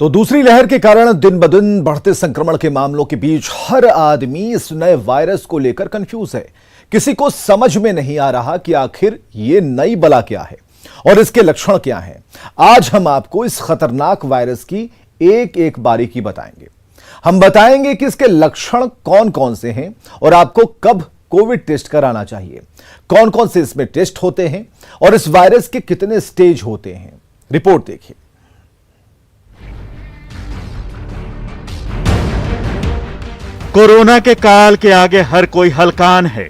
तो दूसरी लहर के कारण दिन ब दिन बढ़ते संक्रमण के मामलों के बीच हर आदमी इस नए वायरस को लेकर कंफ्यूज है। किसी को समझ में नहीं आ रहा कि आखिर ये नई बला क्या है और इसके लक्षण क्या हैं। आज हम आपको इस खतरनाक वायरस की एक एक बारीकी बताएंगे। हम बताएंगे कि इसके लक्षण कौन कौन से हैं और आपको कब कोविड टेस्ट कराना चाहिए, कौन कौन से इसमें टेस्ट होते हैं और इस वायरस के कितने स्टेज होते हैं। रिपोर्ट देखिए। कोरोना के काल के आगे हर कोई हलकान है।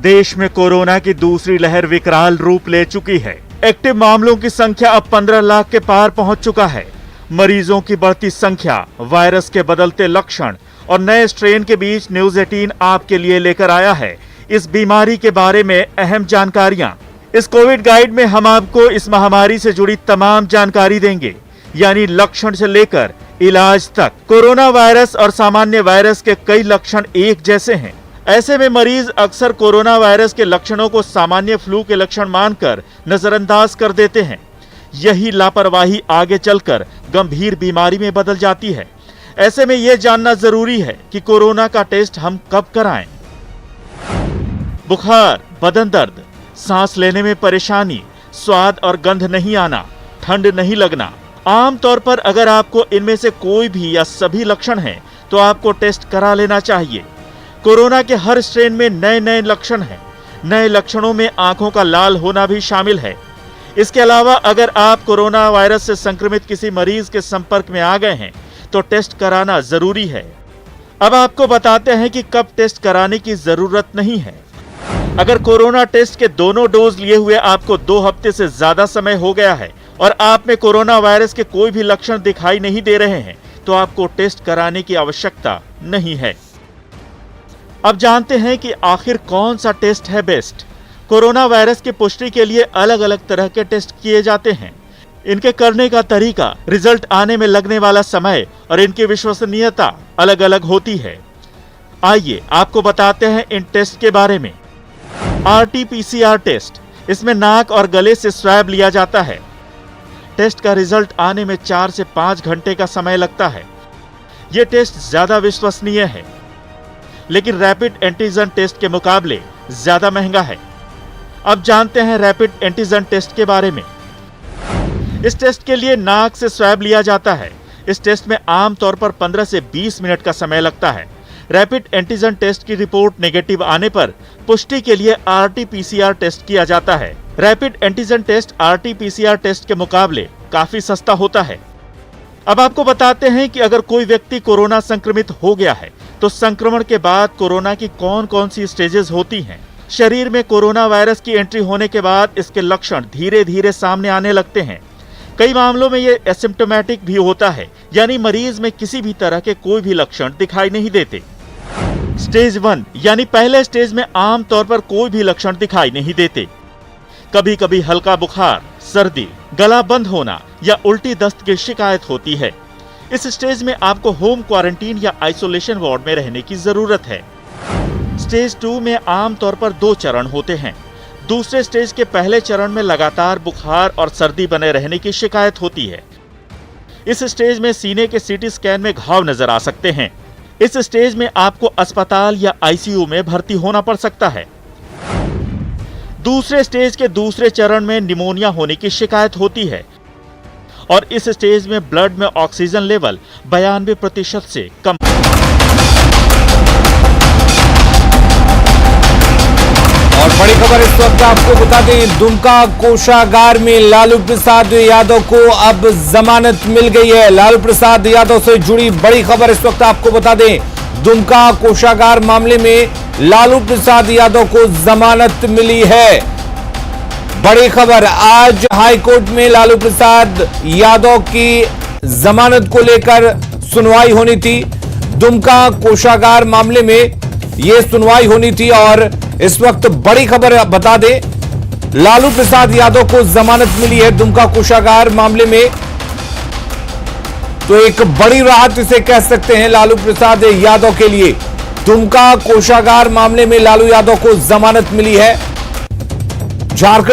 देश में कोरोना की दूसरी लहर विकराल रूप ले चुकी है। एक्टिव मामलों की संख्या अब 15 लाख के पार पहुंच चुका है। मरीजों की बढ़ती संख्या, वायरस के बदलते लक्षण और नए स्ट्रेन के बीच न्यूज 18 आपके लिए लेकर आया है इस बीमारी के बारे में अहम जानकारियां। इस कोविड गाइड में हम आपको इस महामारी से जुड़ी तमाम जानकारी देंगे, यानी लक्षण से लेकर इलाज तक। कोरोना वायरस और सामान्य वायरस के कई लक्षण एक जैसे हैं। ऐसे में मरीज अक्सर कोरोना वायरस के लक्षणों को सामान्य फ्लू के लक्षण मानकर नजरअंदाज कर देते हैं। यही लापरवाही आगे चलकर गंभीर बीमारी में बदल जाती है। ऐसे में यह जानना जरूरी है कि कोरोना का टेस्ट हम कब कराएं। बुखार, बदन दर्द, सांस लेने में परेशानी, स्वाद और गंध नहीं आना, ठंड नहीं लगना। आमतौर पर अगर आपको इनमें से कोई भी या सभी लक्षण हैं, तो आपको टेस्ट करा लेना चाहिए। कोरोना के हर स्ट्रेन में नए नए लक्षण हैं। नए लक्षणों में आंखों का लाल होना भी शामिल है। इसके अलावा अगर आप कोरोना वायरस से संक्रमित किसी मरीज के संपर्क में आ गए हैं, तो टेस्ट कराना जरूरी है। अब आपको बताते हैं कि कब टेस्ट कराने की जरूरत नहीं है। अगर कोरोना टेस्ट के दोनों डोज लिए हुए आपको 2 हफ्ते से ज्यादा समय हो गया है और आप में कोरोना वायरस के कोई भी लक्षण दिखाई नहीं दे रहे हैं, तो आपको टेस्ट कराने की आवश्यकता नहीं है। अब जानते हैं कि आखिर कौन सा टेस्ट है बेस्ट। कोरोना वायरस की पुष्टि के लिए अलग अलग तरह के टेस्ट किए जाते हैं। इनके करने का तरीका, रिजल्ट आने में लगने वाला समय और इनकी विश्वसनीयता अलग अलग होती है। आइए आपको बताते हैं इन टेस्ट के बारे में। RT-PCR टेस्ट, इसमें नाक और गले से स्वैब लिया जाता है। टेस्ट का रिजल्ट आने में 4 से 5 घंटे का समय लगता है। यह टेस्ट ज्यादा विश्वसनीय है, लेकिन रैपिड एंटीजन टेस्ट के मुकाबले ज्यादा महंगा है। अब जानते हैं रैपिड एंटीजन टेस्ट के बारे में। इस टेस्ट के लिए नाक से स्वैब लिया जाता है। इस टेस्ट में आमतौर पर 15 से 20 मिनट का समय लगता है। रैपिड एंटीजन टेस्ट की रिपोर्ट नेगेटिव आने पर पुष्टि के लिए RT-PCR टेस्ट किया जाता है। Rapid antigen test RT-PCR test के मुकाबले काफी सस्ता होता है। अब आपको बताते हैं कि अगर कोई व्यक्ति कोरोना संक्रमित हो गया है, तो संक्रमण के बाद कोरोना की कौन कौन सी स्टेजेस होती हैं। शरीर में कोरोना वायरस की एंट्री होने के बाद इसके लक्षण धीरे धीरे सामने आने लगते हैं। कई मामलों में ये एसिम्प्टोमेटिक भी होता है, यानी मरीज में किसी भी तरह के कोई भी लक्षण दिखाई नहीं देते। स्टेज 1 यानी पहले स्टेज में आमतौर पर कोई भी लक्षण दिखाई नहीं देते। कभी कभी हल्का बुखार, सर्दी, गला बंद होना या उल्टी दस्त की शिकायत होती है। इस स्टेज में आपको होम क्वारंटीन या आइसोलेशन वार्ड में रहने की जरूरत है। स्टेज 2 में आमतौर पर 2 चरण होते हैं। दूसरे स्टेज के पहले चरण में लगातार बुखार और सर्दी बने रहने की शिकायत होती है। इस स्टेज में सीने के CT स्कैन में घाव नजर आ सकते हैं। इस स्टेज में आपको अस्पताल या ICU में भर्ती होना पड़ सकता है। दूसरे स्टेज के दूसरे चरण में निमोनिया होने की शिकायत होती है और इस स्टेज में ब्लड में ऑक्सीजन लेवल 92% से कम। और बड़ी खबर इस वक्त आपको बता दें, दुमका कोषागार में लालू प्रसाद यादव को अब जमानत मिल गई है। लालू प्रसाद यादव से जुड़ी बड़ी खबर इस वक्त आपको बता दें, दुमका कोषागार मामले में लालू प्रसाद यादव को जमानत मिली है। बड़ी खबर, आज हाईकोर्ट में लालू प्रसाद यादव की जमानत को लेकर सुनवाई होनी थी। दुमका कोषागार मामले में यह सुनवाई होनी थी और इस वक्त बड़ी खबर बता दें, लालू प्रसाद यादव को जमानत मिली है दुमका कोषागार मामले में। तो एक बड़ी राहत इसे कह सकते हैं लालू प्रसाद यादव के लिए। दुमका कोषागार मामले में लालू यादव को जमानत मिली है। झारखंड